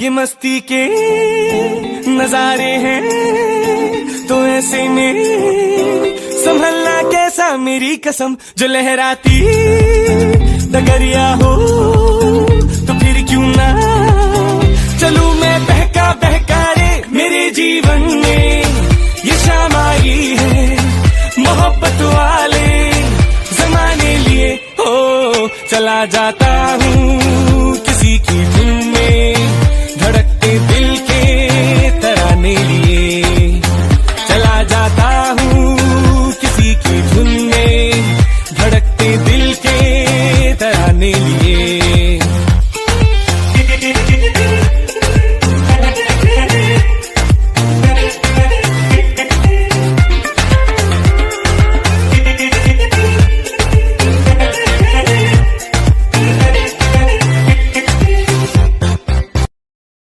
ये मस्ती के नजारे हैं तो ऐसे में संभलना कैसा मेरी कसम, जो लहराती डगरिया हो तो फिर क्यों ना चलूं मैं बहका बहका रे। मेरे जीवन में ये शाम आई है मोहब्बत वाले जमाने लिए, हो चला जाता